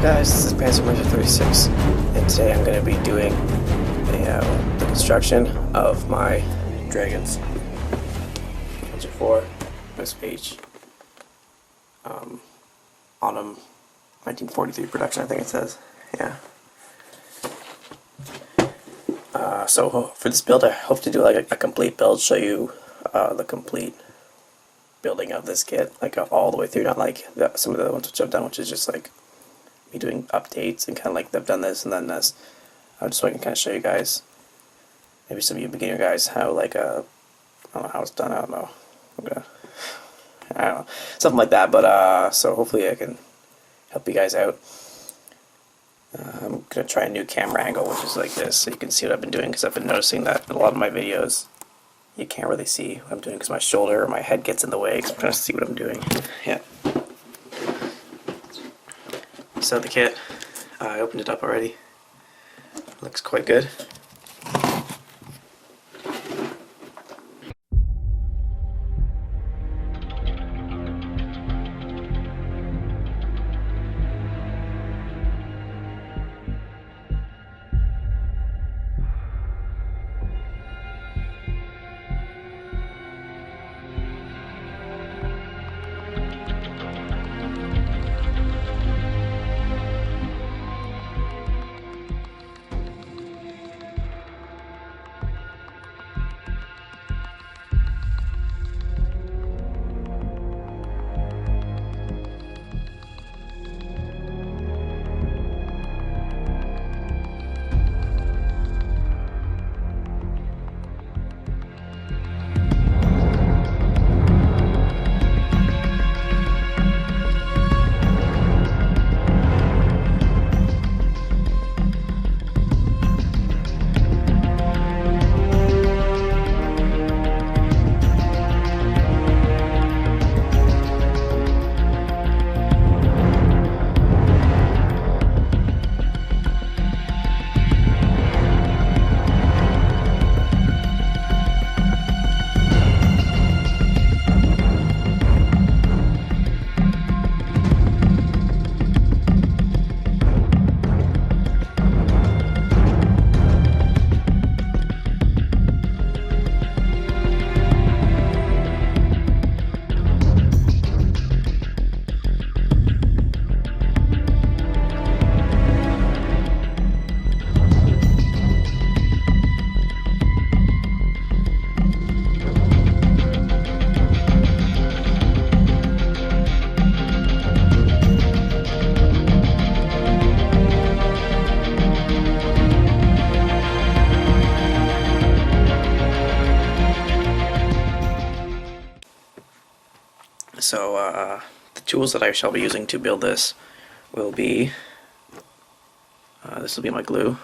guys, this is Panzer 36, and today I'm going to be doing the construction of my Dragons. Panzer 4, West Autumn 1943 production, I think it says. Yeah. So for this build, I hope to do like a complete build, show you the complete building of this kit, like all the way through, not like some of the ones which I've done, which is just like me doing updates and kind of like I've done this and then this, just so I can kind of show you guys, maybe some of you beginner guys, how like I don't know how it's done. I don't know, something like that. But so hopefully I can help you guys out. I'm gonna try a new camera angle, which is like this, so you can see what I've been doing, because I've been noticing that in a lot of my videos you can't really see what I'm doing because my shoulder or my head gets in the way, because I'm trying to see what I'm doing. Yeah. So the kit, I opened it up already. Looks quite good. So the tools that I shall be using to build this will be, this will be my glue,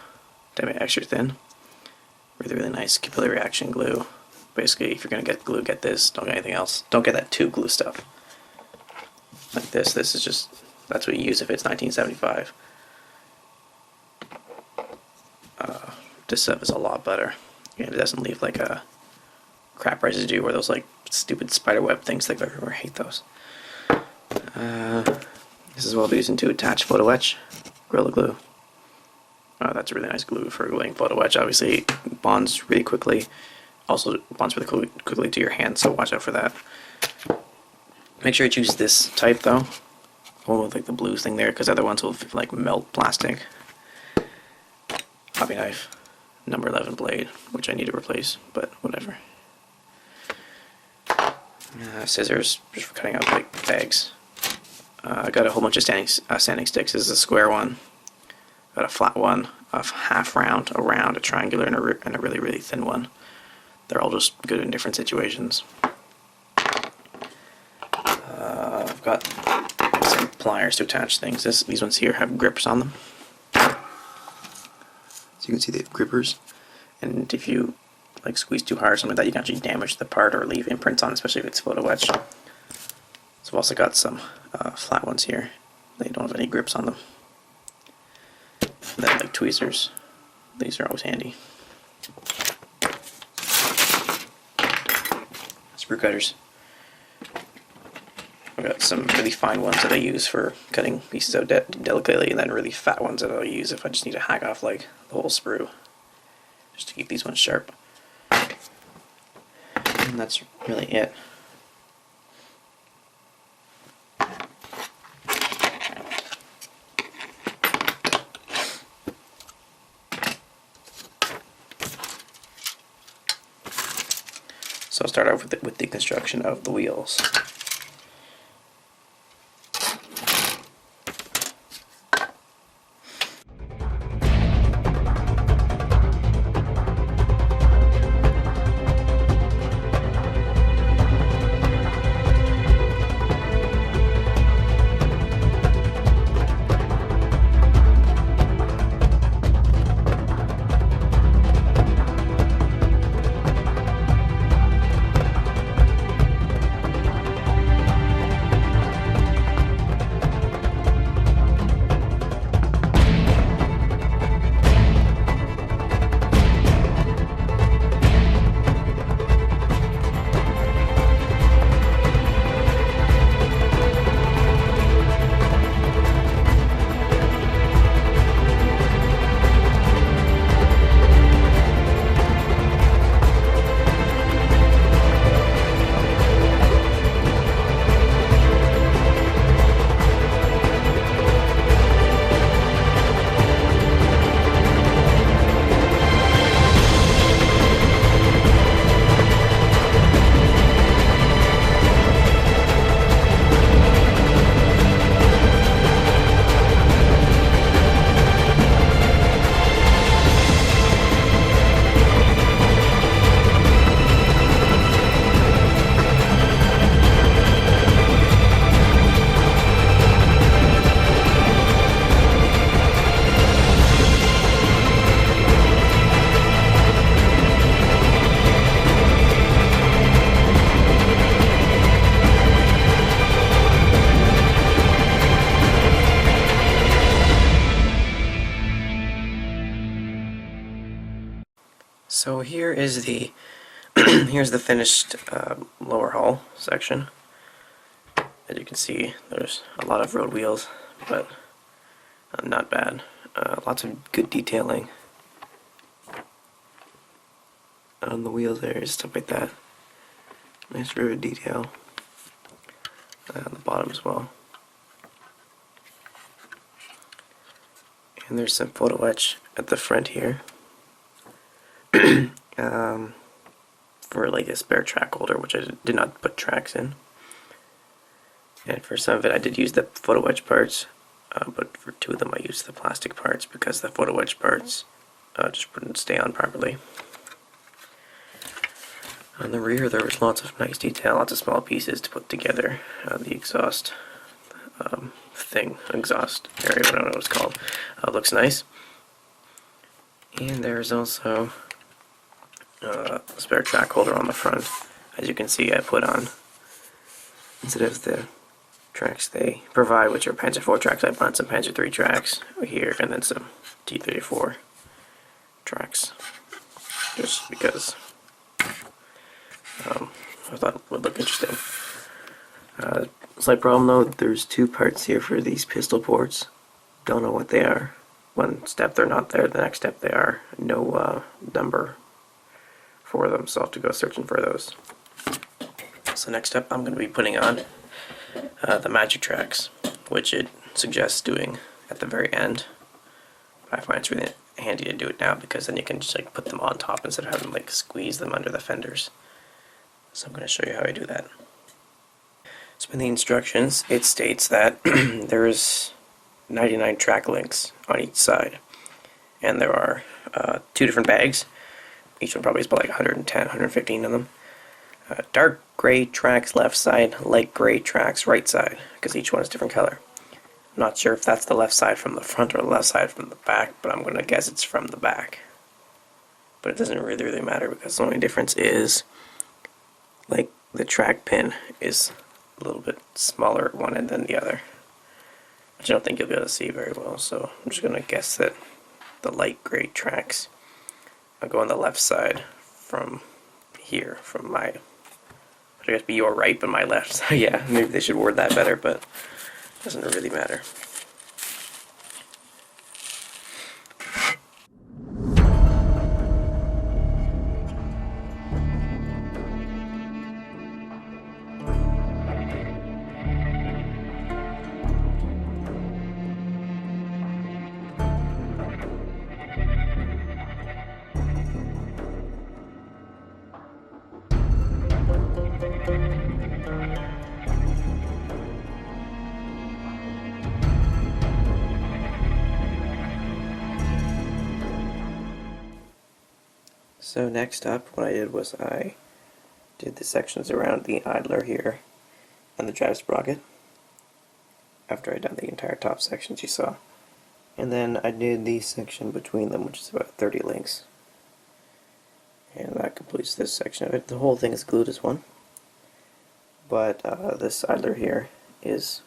to make it extra thin. Really nice capillary reaction glue. Basically, if you're going to get glue, get this, don't get anything else. Don't get that tube glue stuff. Like this is just, that's what you use if it's 1975. This stuff is a lot better. And it doesn't leave like a crap residue or those like stupid spiderweb things that I hate those. This is what I'll be using to attach photo etch Gorilla Glue. That's a really nice glue for gluing photo etch. Obviously it bonds really quickly. Also bonds really quickly to your hand, so watch out for that. Make sure you choose this type though, one with like the blue thing there, because other ones will like melt plastic. Hobby knife, number 11 blade, which I need to replace, but whatever. Scissors, just for cutting out like bags. I got a whole bunch of sanding sticks. This is a square one. Got a flat one, a half round, a round, a triangular, and a really thin one. They're all just good in different situations. I've got some pliers to attach things. These ones here have grips on them. So you can see they have grippers. And if you like squeeze too hard or something like that, you can actually damage the part or leave imprints on, especially if it's photo etched. So I've also got some flat ones here. They don't have any grips on them. And then like tweezers. These are always handy. Screw cutters. I've got some really fine ones that I use for cutting pieces out delicately, and then really fat ones that I'll use if I just need to hack off like the whole sprue, just to keep these ones sharp. And that's really it. So I'll start off with the construction of the wheels. So here is the here's the finished lower hull section. As you can see, there's a lot of road wheels, but not bad. Lots of good detailing on the wheels there, stuff like that. Nice rivet detail on the bottom as well. And there's some photo etch at the front here. For like a spare track holder, which I did not put tracks in. And for some of it I did use the photo etch parts, but for two of them I used the plastic parts because the photo etch parts just wouldn't stay on properly. On the rear there was lots of nice detail, lots of small pieces to put together. The exhaust exhaust area, I don't know what it's called, looks nice. And there's also a spare track holder on the front. As you can see, I put on, instead of the tracks they provide, which are Panzer 4 tracks, I put on some Panzer 3 tracks here, and then some T-34 tracks, just because I thought it would look interesting. Slight problem though, there's two parts here for these pistol ports. Don't know what they are. One step they're not there, the next step they are. No number for them, so I'll have to go searching for those. So next up I'm going to be putting on the magic tracks, which it suggests doing at the very end. But I find it's really handy to do it now because then you can just like put them on top instead of having to like squeeze them under the fenders. So I'm going to show you how I do that. So in the instructions it states that there is 99 track links on each side, and there are two different bags. Each one probably is about like 110, 115 of them. Dark gray tracks left side, light gray tracks right side, because each one is different color. I'm not sure if that's the left side from the front or the left side from the back, but I'm going to guess it's from the back. But it doesn't really matter because the only difference is like the track pin is a little bit smaller at one end than the other, which I don't think you'll be able to see very well, so I'm just going to guess that the light gray tracks go on the left side from here, from my I guess be your right but my left. So yeah, maybe they should word that better, but it doesn't really matter. So next up, what I did was I did the sections around the idler here and the drive sprocket after I'd done the entire top sections you saw. And then I did the section between them, which is about 30 links. And that completes this section of it. The whole thing is glued as one. But this idler here is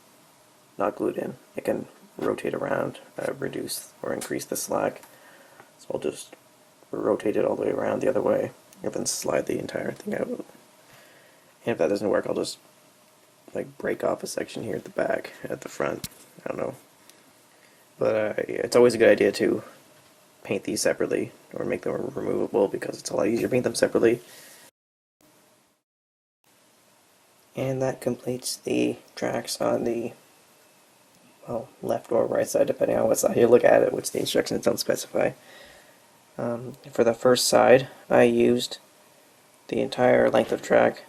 not glued in. It can rotate around, reduce or increase the slack. So I'll just rotate it all the way around the other way and then slide the entire thing out. And if that doesn't work, I'll just like break off a section here at the back, at the front. I don't know. But it's always a good idea to paint these separately or make them removable because it's a lot easier to paint them separately. And that completes the tracks on the left or right side, depending on what side you look at it, which the instructions don't specify. For the first side, I used the entire length of track,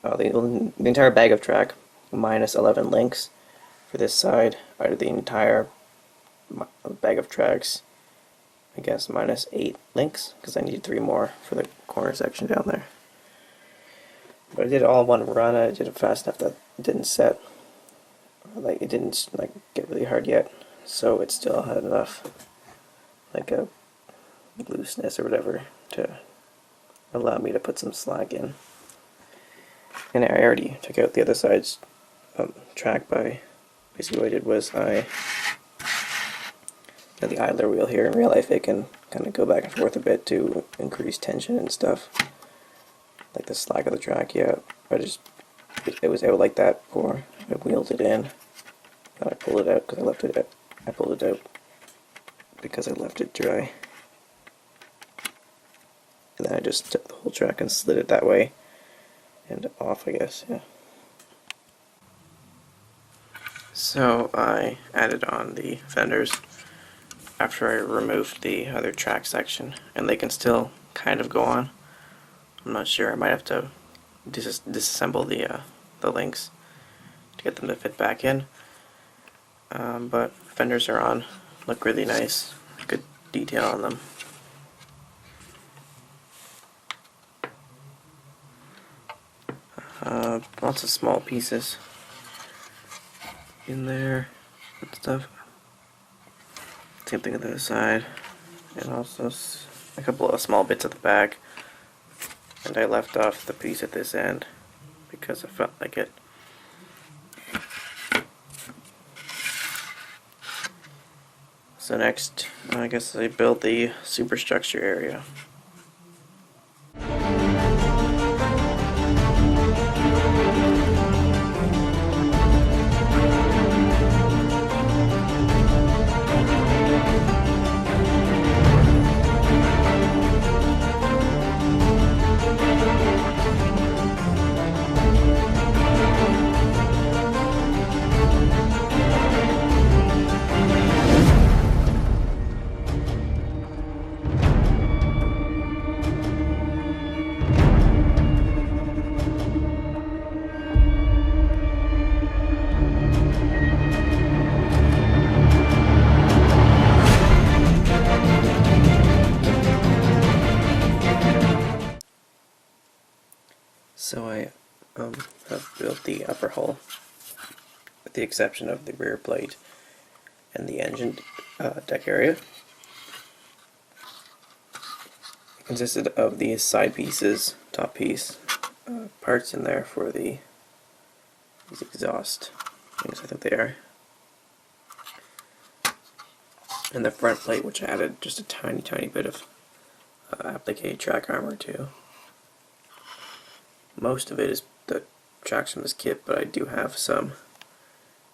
the entire bag of track, minus 11 links. For this side, I did the entire bag of tracks, I guess minus 8 links, because I needed 3 more for the corner section down there. But I did it all in one run. I did it fast enough that it didn't set, it didn't get really hard yet, so it still had enough a looseness or whatever to allow me to put some slack in. And I already took out the other side's track by basically what I did was I got the idler wheel here. In real life it can kind of go back and forth a bit to increase tension and stuff, like the slack of the track. Yeah, it was out like that before I wheeled it in. Then I pulled it out because I left it out. I pulled it out because I left it dry. And then I just took the whole track and slid it that way and off, I guess, yeah. So I added on the fenders after I removed the other track section, and they can still kind of go on. I'm not sure, I might have to disassemble the links to get them to fit back in. But fenders are on, look really nice, good detail on them. Lots of small pieces in there and stuff. Same thing on the other side, and also a couple of small bits at the back. And I left off the piece at this end because I felt like it. So next, I guess I built the superstructure area. So I have built the upper hull, with the exception of the rear plate and the engine deck area. It consisted of these side pieces, top piece, parts in there for these exhaust things, I think they are. And the front plate, which I added just a tiny bit of applique track armor to. Most of it is the tracks from this kit, but I do have some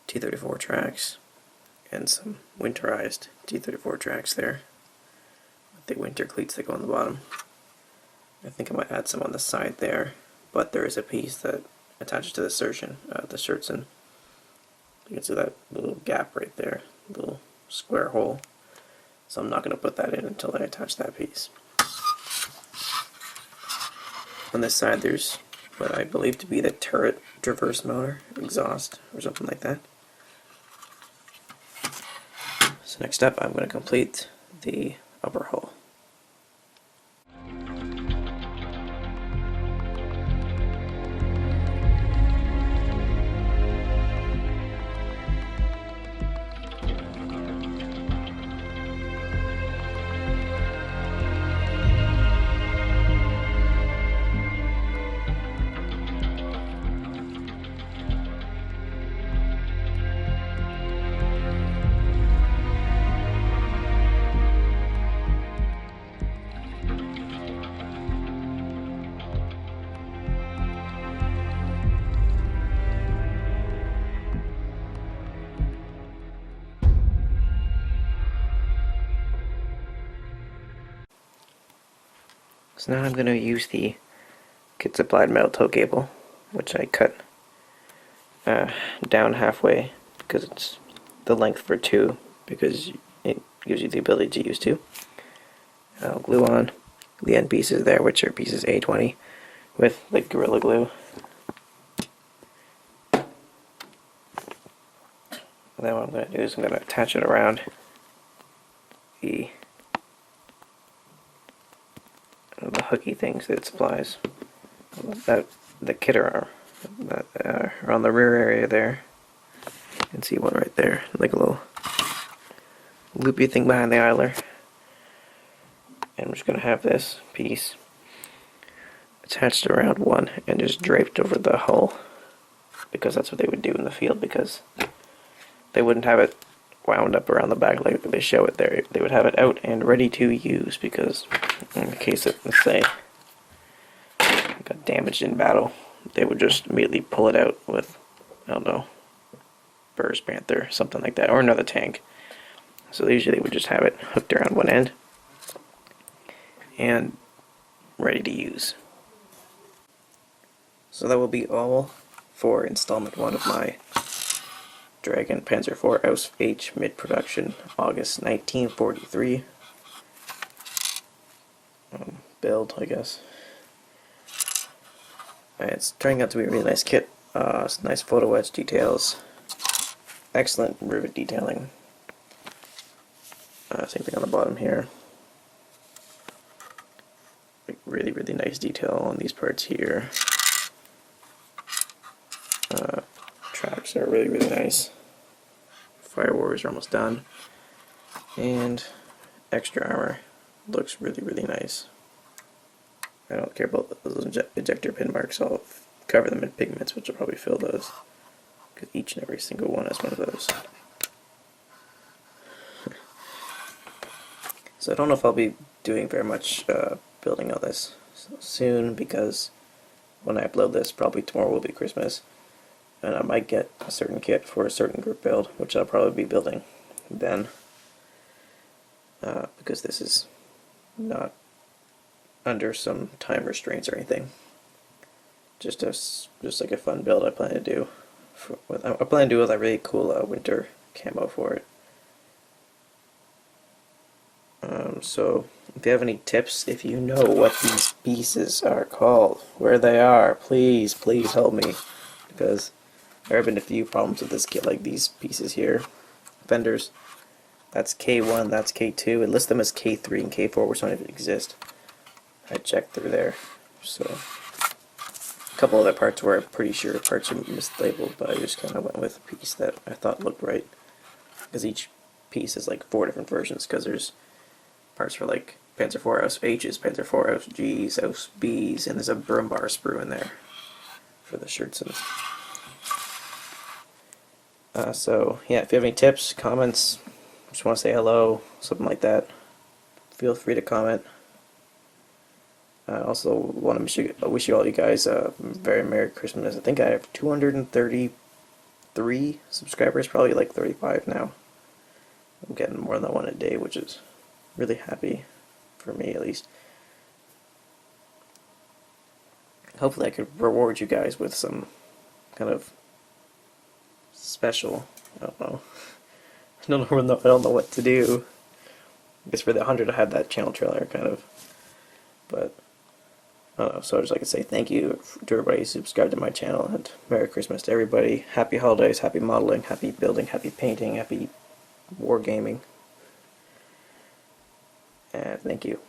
T34 tracks and some winterized T34 tracks there with the winter cleats that go on the bottom. I think I might add some on the side there, but there is a piece that attaches to the shirtsen. You can see that little gap right there, little square hole. So I'm not going to put that in until I attach that piece. On this side there's what I believe to be the turret traverse motor exhaust or something like that. So next up I'm going to complete the upper hull. So now I'm going to use the kit supplied metal tow cable, which I cut down halfway because it's the length for 2, because it gives you the ability to use 2. I'll glue on the end pieces there, which are pieces A20 with like Gorilla Glue. And then what I'm going to do is I'm going to attach it around the hooky things that it supplies. That the kit are on the rear area there. You can see one right there, like a little loopy thing behind the idler. And I'm just going to have this piece attached around one and just draped over the hull, because that's what they would do in the field, because they wouldn't have it wound up around the back like they show it there. They would have it out and ready to use, because in the case of, let's say, got damaged in battle, they would just immediately pull it out with, I don't know, Burr's Panther, something like that, or another tank. So usually they would just have it hooked around one end and ready to use. So that will be all for installment 1 of my Dragon Panzer IV Ausf H mid-production August 1943 build, I guess. And it's turning out to be a really nice kit. Nice photo etch details, excellent rivet detailing. Same thing on the bottom here. Like really nice detail on these parts here. Tracks are really nice. Firewars are almost done, and extra armor looks really nice. I don't care about those ejector pin marks. I'll cover them in pigments, which will probably fill those, because each and every single one has one of those. So I don't know if I'll be doing very much building of this soon, because when I upload this, probably tomorrow will be Christmas, and I might get a certain kit for a certain group build, which I'll probably be building then, because this is not under some time restraints or anything. Just like a fun build I plan to do. I plan to do with a really cool winter camo for it. So if you have any tips, if you know what these pieces are called, where they are, please help me, because there have been a few problems with this kit, like these pieces here. Fenders, that's K1, that's K2. It lists them as K3 and K4, which don't even exist. I checked through there. So a couple other parts where I'm pretty sure parts are mislabeled, but I just kind of went with a piece that I thought looked right, because each piece is like 4 different versions, because there's parts for like Panzer IV Ausf H's, Panzer IV Ausf G's, Ausf B's, and there's a broom bar sprue in there for the shirtsen. So yeah, if you have any tips, comments, just want to say hello, something like that, feel free to comment. I also want to wish you all you guys a very Merry Christmas. I think I have 233 subscribers, probably like 35 now. I'm getting more than one a day, which is really happy for me at least. Hopefully I could reward you guys with some kind of special, I don't know. I don't know what to do. I guess for the 100 I had that channel trailer kind of, but I don't know. So I'd just like to say thank you to everybody who subscribed to my channel, and Merry Christmas to everybody. Happy holidays, happy modeling, happy building, happy painting, happy wargaming, and thank you.